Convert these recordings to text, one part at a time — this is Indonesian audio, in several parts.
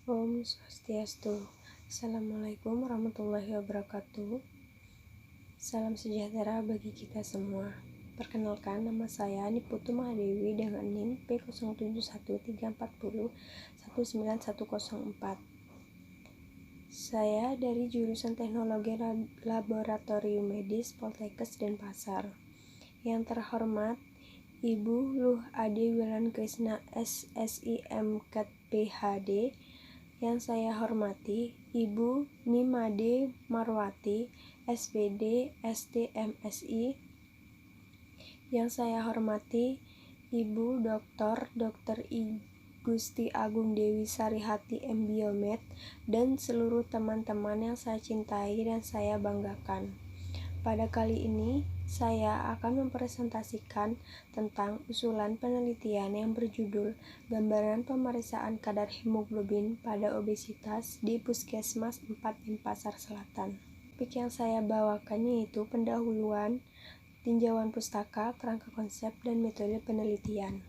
Om Swastiastu. Assalamualaikum warahmatullahi wabarakatuh. Salam sejahtera bagi kita semua. Perkenalkan, nama saya Niputu Mahadewi dengan NIM P071340191104. Saya dari jurusan Teknologi Laboratorium Medis Poltekkes Denpasar. Yang terhormat Ibu Luh Ade Wilan Krisna SSI MKet PhD. Yang saya hormati Ibu Nimade Marwati SPD STMSI. Yang saya hormati Ibu Dr. I Gusti Agung Dewi Sarihati MBiomed dan seluruh teman-teman yang saya cintai dan saya banggakan. Pada kali ini saya akan mempresentasikan tentang usulan penelitian yang berjudul Gambaran Pemeriksaan Kadar Hemoglobin pada Obesitas di Puskesmas 4 Denpasar Selatan. Topik yang saya bawakan yaitu pendahuluan, tinjauan pustaka, kerangka konsep, dan metode penelitian.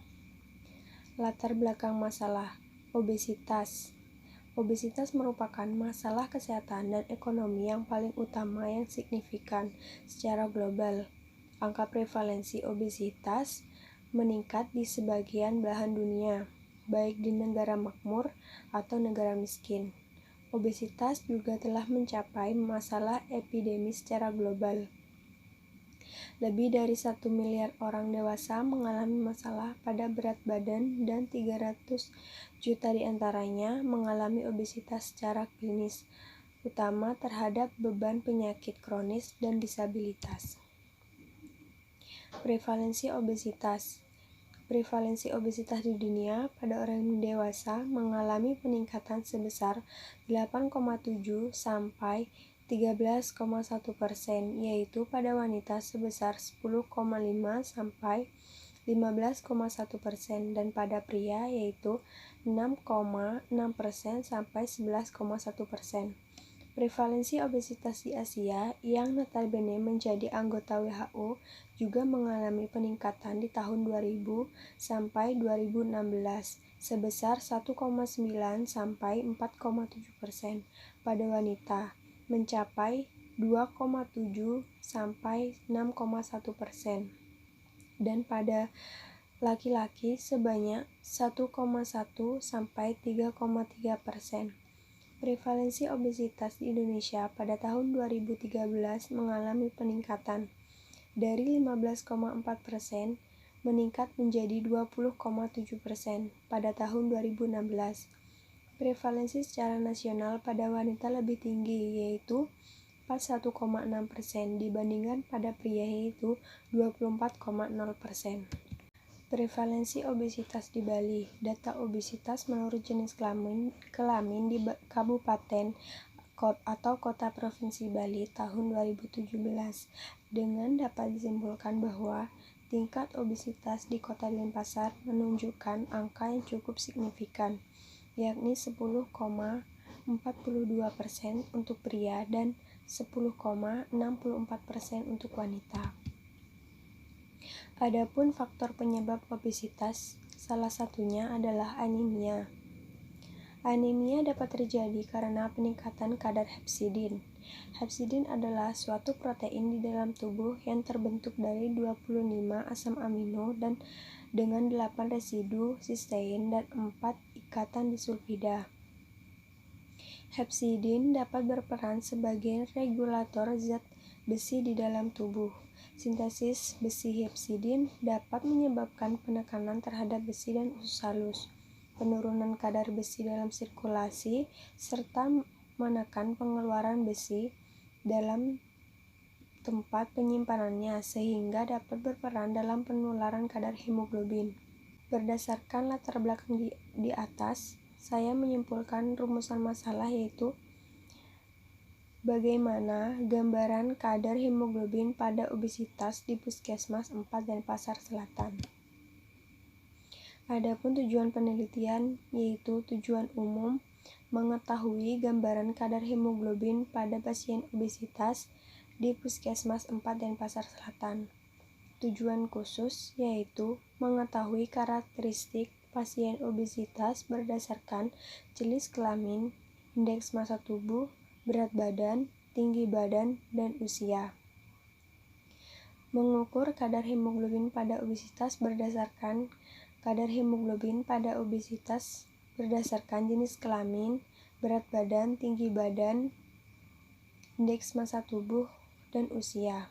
Latar belakang masalah obesitas. Obesitas merupakan masalah kesehatan dan ekonomi yang paling utama yang signifikan secara global. Angka prevalensi obesitas meningkat di sebagian belahan dunia, baik di negara makmur atau negara miskin. Obesitas juga telah mencapai masalah epidemi secara global. Lebih dari 1 miliar orang dewasa mengalami masalah pada berat badan dan 300 juta diantaranya mengalami obesitas secara klinis, utama terhadap beban penyakit kronis dan disabilitas. Prevalensi obesitas. Prevalensi obesitas di dunia pada orang dewasa mengalami peningkatan sebesar 8,7 sampai 13,1%, yaitu pada wanita sebesar 10,5 sampai 15,1% dan pada pria yaitu 6,6% sampai 11,1%. Prevalensi obesitas di Asia yang notabene menjadi anggota WHO juga mengalami peningkatan di tahun 2000 sampai 2016 sebesar 1,9 sampai 4,7% pada wanita, mencapai 2,7 sampai 6,1%, dan pada laki-laki sebanyak 1,1 sampai 3,3%. Prevalensi obesitas di Indonesia pada tahun 2013 mengalami peningkatan dari 15,4% meningkat menjadi 20,7% pada tahun 2016. Prevalensi secara nasional pada wanita lebih tinggi yaitu 41,6% dibandingkan pada pria yaitu 24,0%. Prevalensi obesitas di Bali. Data obesitas menurut jenis kelamin di kabupaten atau kota provinsi Bali tahun 2017 dengan dapat disimpulkan bahwa tingkat obesitas di kota Denpasar menunjukkan angka yang cukup signifikan, yakni 10,42% untuk pria dan 10,64% untuk wanita. Adapun faktor penyebab obesitas, salah satunya adalah anemia. Anemia dapat terjadi karena peningkatan kadar hepsidin. Hepsidin adalah suatu protein di dalam tubuh yang terbentuk dari 25 asam amino dan dengan 8 residu sistein dan 4 ikatan disulfida. Hepsidin dapat berperan sebagai regulator zat besi di dalam tubuh. Sintesis besi hepsidin dapat menyebabkan penekanan terhadap besi dan usus halus, penurunan kadar besi dalam sirkulasi, serta menekan pengeluaran besi dalam tempat penyimpanannya sehingga dapat berperan dalam penularan kadar hemoglobin. Berdasarkan latar belakang di atas, saya menyimpulkan rumusan masalah yaitu bagaimana gambaran kadar hemoglobin pada obesitas di Puskesmas 4 Denpasar Selatan. Adapun tujuan penelitian yaitu tujuan umum mengetahui gambaran kadar hemoglobin pada pasien obesitas di Puskesmas 4 Denpasar Selatan. Tujuan khusus yaitu mengetahui karakteristik pasien obesitas berdasarkan jenis kelamin, indeks massa tubuh, berat badan, tinggi badan, dan usia. Mengukur kadar hemoglobin pada obesitas berdasarkan kadar hemoglobin pada obesitas berdasarkan jenis kelamin, berat badan, tinggi badan, indeks massa tubuh, dan usia.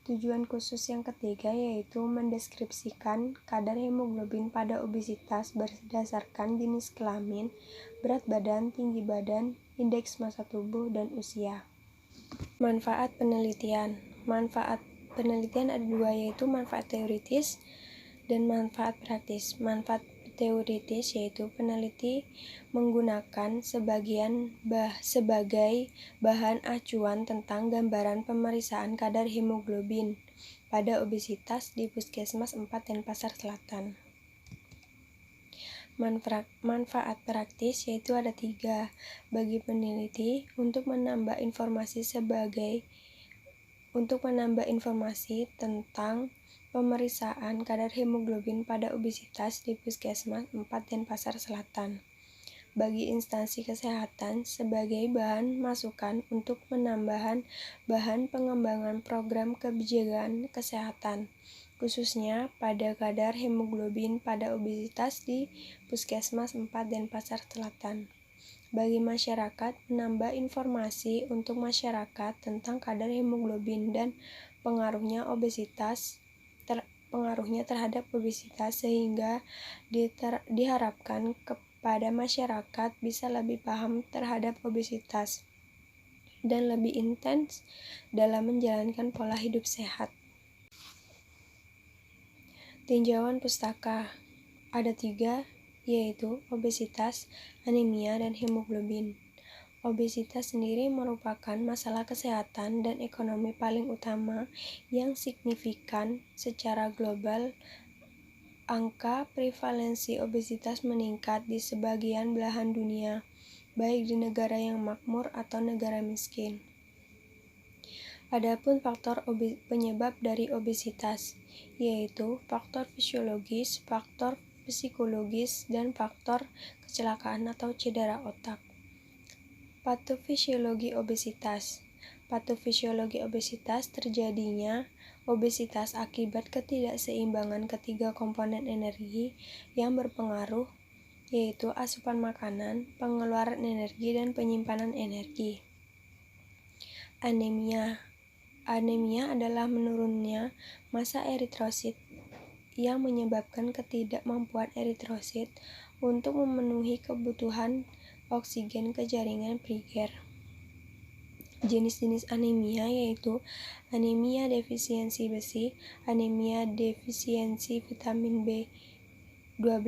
Tujuan khusus yang ketiga yaitu mendeskripsikan kadar hemoglobin pada obesitas berdasarkan jenis kelamin, berat badan, tinggi badan, indeks massa tubuh, dan usia. Manfaat penelitian. Manfaat penelitian ada dua, yaitu manfaat teoritis dan manfaat praktis. Manfaat teoritis yaitu peneliti menggunakan sebagai bahan acuan tentang gambaran pemeriksaan kadar hemoglobin pada obesitas di Puskesmas 4 Denpasar Selatan. Manfaat praktis yaitu ada 3 bagi peneliti untuk menambah informasi tentang pemeriksaan kadar hemoglobin pada obesitas di Puskesmas 4 Denpasar Selatan. Bagi instansi kesehatan sebagai bahan masukan untuk penambahan bahan pengembangan program kebijakan kesehatan, khususnya pada kadar hemoglobin pada obesitas di Puskesmas 4 Denpasar Selatan. Bagi masyarakat, menambah informasi untuk masyarakat tentang kadar hemoglobin dan pengaruhnya terhadap obesitas sehingga diharapkan kepada masyarakat bisa lebih paham terhadap obesitas dan lebih intens dalam menjalankan pola hidup sehat. Tinjauan pustaka ada 3, yaitu obesitas, anemia, dan hemoglobin. Obesitas sendiri merupakan masalah kesehatan dan ekonomi paling utama yang signifikan secara global. Angka prevalensi obesitas meningkat di sebagian belahan dunia, baik di negara yang makmur atau negara miskin. Adapun faktor penyebab dari obesitas, yaitu faktor fisiologis, faktor psikologis, dan faktor kecelakaan atau cedera otak. Patofisiologi obesitas. Patofisiologi obesitas terjadinya obesitas akibat ketidakseimbangan ketiga komponen energi yang berpengaruh, yaitu asupan makanan, pengeluaran energi, dan penyimpanan energi. Anemia. Anemia adalah menurunnya massa eritrosit yang menyebabkan ketidakmampuan eritrosit untuk memenuhi kebutuhan oksigen ke jaringan primer. Jenis-jenis anemia yaitu anemia defisiensi besi, anemia defisiensi vitamin B12,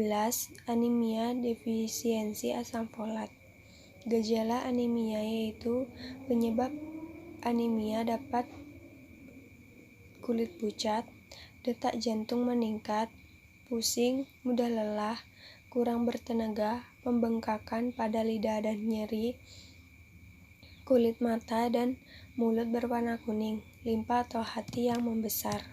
anemia defisiensi asam folat. Gejala anemia yaitu penyebab anemia dapat kulit pucat, detak jantung meningkat, pusing, mudah lelah, kurang bertenaga, pembengkakan pada lidah dan nyeri, kulit mata dan mulut berwarna kuning, limpa atau hati yang membesar.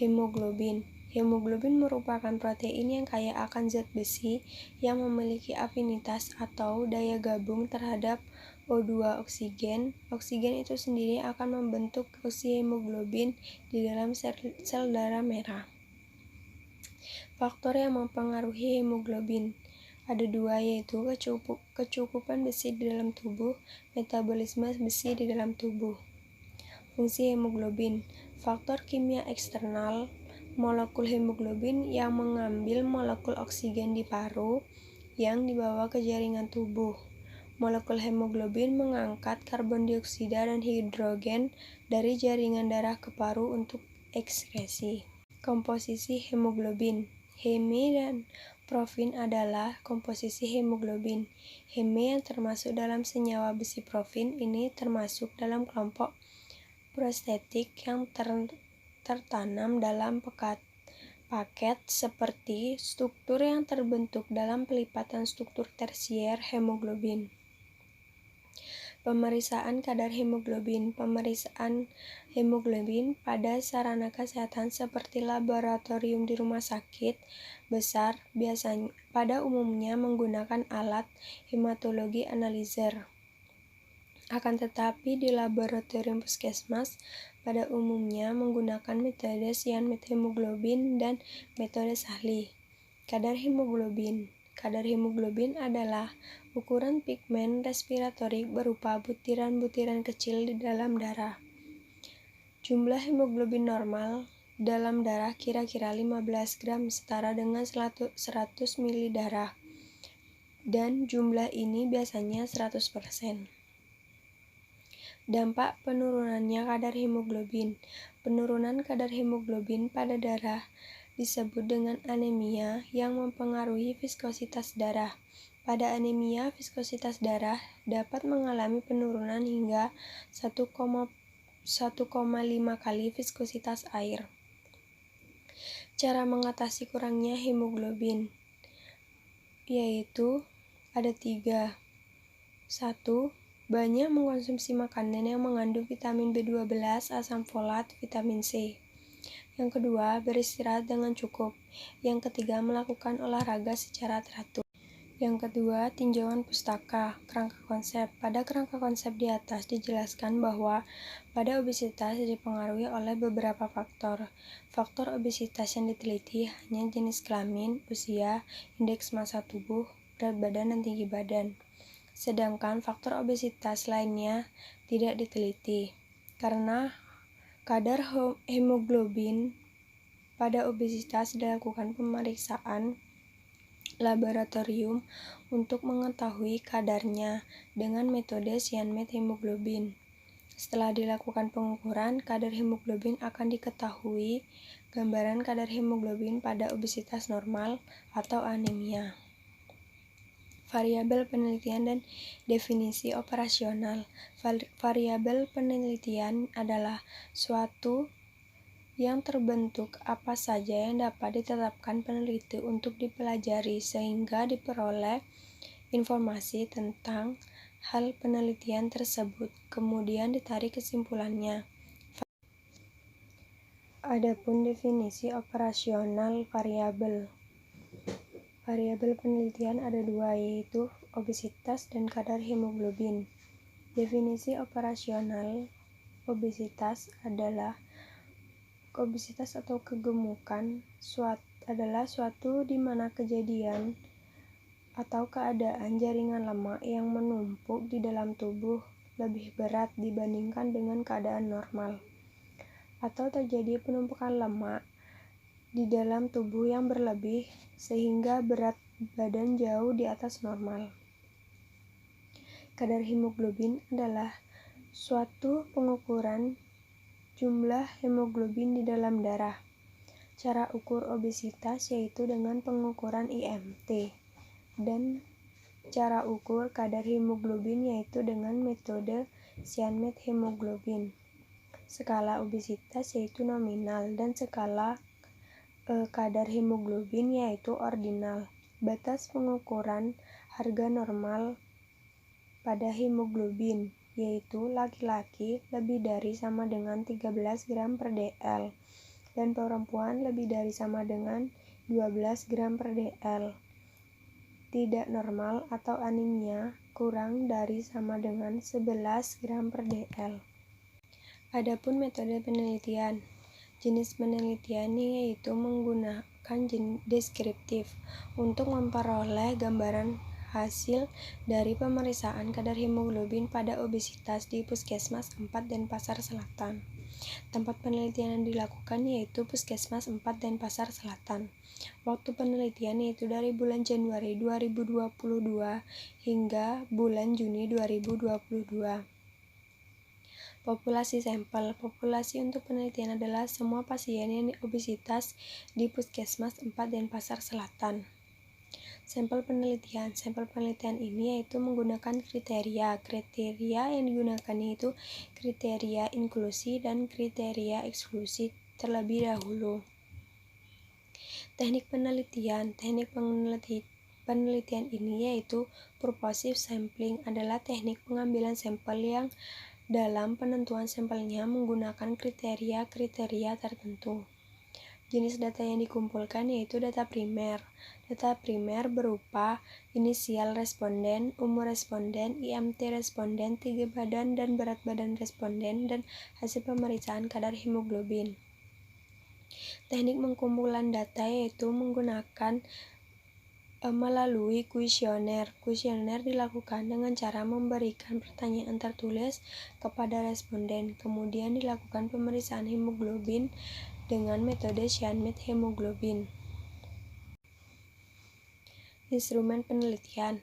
Hemoglobin. Hemoglobin merupakan protein yang kaya akan zat besi yang memiliki afinitas atau daya gabung terhadap O2 oksigen. Oksigen itu sendiri akan membentuk oksihemoglobin di dalam sel darah merah. Faktor yang mempengaruhi hemoglobin ada 2, yaitu kecukupan besi di dalam tubuh, metabolisme besi di dalam tubuh. Fungsi hemoglobin. Faktor kimia eksternal. Molekul hemoglobin yang mengambil molekul oksigen di paru yang dibawa ke jaringan tubuh. Molekul hemoglobin mengangkat karbon dioksida dan hidrogen dari jaringan darah ke paru untuk ekskresi. Komposisi hemoglobin. Heme dan profin adalah komposisi hemoglobin. Heme yang termasuk dalam senyawa besi profin ini termasuk dalam kelompok prostetik yang tertanam dalam paket seperti struktur yang terbentuk dalam pelipatan struktur tersier hemoglobin. Pemeriksaan kadar hemoglobin. Pemeriksaan hemoglobin pada sarana kesehatan seperti laboratorium di rumah sakit besar biasanya pada umumnya menggunakan alat hematologi analyzer. Akan tetapi di laboratorium puskesmas pada umumnya menggunakan metode cyanide hemoglobin dan metode Sahli. Kadar hemoglobin. Kadar hemoglobin adalah ukuran pigmen respiratorik berupa butiran-butiran kecil di dalam darah. Jumlah hemoglobin normal dalam darah kira-kira 15 gram setara dengan 100 ml darah. Dan jumlah ini biasanya 100%. Dampak penurunannya kadar hemoglobin. Penurunan kadar hemoglobin pada darah disebut dengan anemia yang mempengaruhi viskositas darah. Pada anemia, viskositas darah dapat mengalami penurunan hingga 1,5 kali viskositas air. Cara mengatasi kurangnya hemoglobin yaitu ada 3. 1. Banyak mengkonsumsi makanan yang mengandung vitamin B12, asam folat, vitamin C. Yang kedua, beristirahat dengan cukup. Yang ketiga, melakukan olahraga secara teratur. Yang kedua, tinjauan pustaka, kerangka konsep. Pada kerangka konsep di atas dijelaskan bahwa pada obesitas dipengaruhi oleh beberapa faktor. Faktor obesitas yang diteliti hanya jenis kelamin, usia, indeks massa tubuh, berat badan, dan tinggi badan. Sedangkan faktor obesitas lainnya tidak diteliti. Karena kadar hemoglobin pada obesitas dilakukan pemeriksaan laboratorium untuk mengetahui kadarnya dengan metode cyanide hemoglobin. Setelah dilakukan pengukuran, kadar hemoglobin akan diketahui gambaran kadar hemoglobin pada obesitas normal atau anemia. Variabel penelitian dan definisi operasional. Variabel penelitian adalah suatu yang terbentuk apa saja yang dapat ditetapkan peneliti untuk dipelajari sehingga diperoleh informasi tentang hal penelitian tersebut, kemudian ditarik kesimpulannya. Adapun definisi operasional variabel. Variabel penelitian ada 2, yaitu obesitas dan kadar hemoglobin. Definisi operasional obesitas adalah obesitas atau kegemukan adalah suatu di mana kejadian atau keadaan jaringan lemak yang menumpuk di dalam tubuh lebih berat dibandingkan dengan keadaan normal, atau terjadi penumpukan lemak di dalam tubuh yang berlebih sehingga berat badan jauh di atas normal. Kadar hemoglobin adalah suatu pengukuran jumlah hemoglobin di dalam darah. Cara ukur obesitas yaitu dengan pengukuran IMT, dan cara ukur kadar hemoglobin yaitu dengan metode cyanide hemoglobin. Skala obesitas yaitu nominal, dan skala kadar hemoglobin yaitu ordinal. Batas pengukuran harga normal pada hemoglobin yaitu laki-laki lebih dari sama dengan 13 gram per dl dan perempuan lebih dari sama dengan 12 gram per dl. Tidak normal atau anemia kurang dari sama dengan 11 gram per dl. Adapun metode penelitian. Jenis penelitian yaitu menggunakan deskriptif untuk memperoleh gambaran hasil dari pemeriksaan kadar hemoglobin pada obesitas di Puskesmas 4 Denpasar Selatan. Tempat penelitian yang dilakukan yaitu Puskesmas 4 Denpasar Selatan. Waktu penelitian yaitu dari bulan Januari 2022 hingga bulan Juni 2022. Populasi sampel. Populasi untuk penelitian adalah semua pasien yang obesitas di Puskesmas 4 Denpasar Selatan. Sampel penelitian. Sampel penelitian ini yaitu menggunakan kriteria. Kriteria yang digunakan yaitu kriteria inklusi dan kriteria eksklusi terlebih dahulu. Teknik penelitian. Teknik penelitian ini yaitu purposive sampling adalah teknik pengambilan sampel yang dalam penentuan sampelnya menggunakan kriteria-kriteria tertentu. Jenis data yang dikumpulkan yaitu data primer. Data primer berupa inisial responden, umur responden, IMT responden, tinggi badan dan berat badan responden, dan hasil pemeriksaan kadar hemoglobin. Teknik pengumpulan data yaitu menggunakan melalui kuesioner. Kuesioner dilakukan dengan cara memberikan pertanyaan tertulis kepada responden, kemudian dilakukan pemeriksaan hemoglobin dengan metode cyanide hemoglobin. Instrumen penelitian.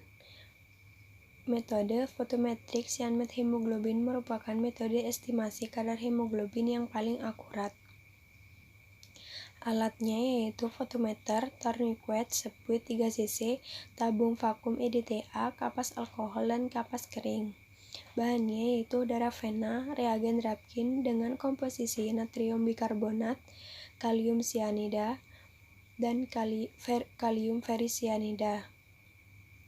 Metode fotometrik cyanide hemoglobin merupakan metode estimasi kadar hemoglobin yang paling akurat. Alatnya yaitu fotometer, tourniquet, sepuit 3 cc, tabung vakum EDTA, kapas alkohol, dan kapas kering. Bahannya yaitu darah vena, reagen Rapkin dengan komposisi natrium bikarbonat, kalium cyanida, dan kalium ferricyanida,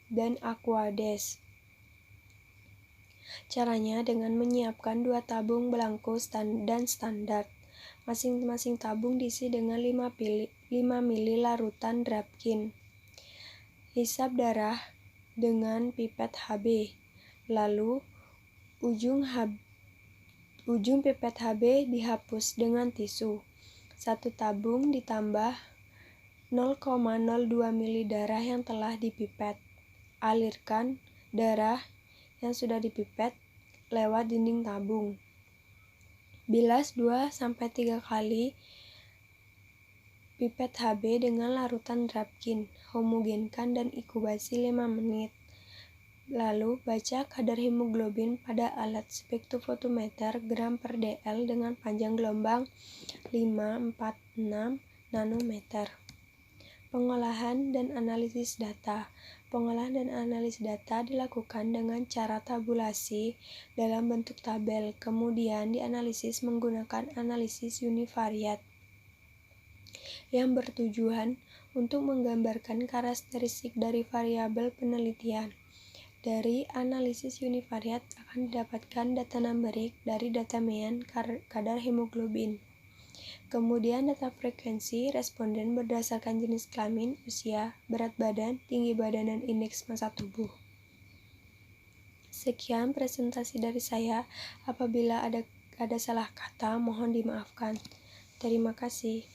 dan aquades. Caranya dengan menyiapkan 2 tabung belangko dan standar. Masing-masing tabung diisi dengan 5 ml larutan Rapkin. Hisap darah dengan pipet HB. Lalu ujung pipet HB dihapus dengan tisu. 1 tabung ditambah 0,02 ml darah yang telah dipipet. Alirkan darah yang sudah dipipet lewat dinding tabung. Bilas 2-3 kali pipet HB dengan larutan Rapkin. Homogenkan dan inkubasi 5 menit. Lalu baca kadar hemoglobin pada alat spektrofotometer gram per dl dengan panjang gelombang 546 nanometer. Pengolahan dan analisis data. Pengolahan dan analisis data dilakukan dengan cara tabulasi dalam bentuk tabel, kemudian dianalisis menggunakan analisis univariat yang bertujuan untuk menggambarkan karakteristik dari variabel penelitian. Dari analisis univariat akan didapatkan data numerik dari data mean kadar hemoglobin. Kemudian data frekuensi responden berdasarkan jenis kelamin, usia, berat badan, tinggi badan, dan indeks massa tubuh. Sekian presentasi dari saya. Apabila ada salah kata, mohon dimaafkan. Terima kasih.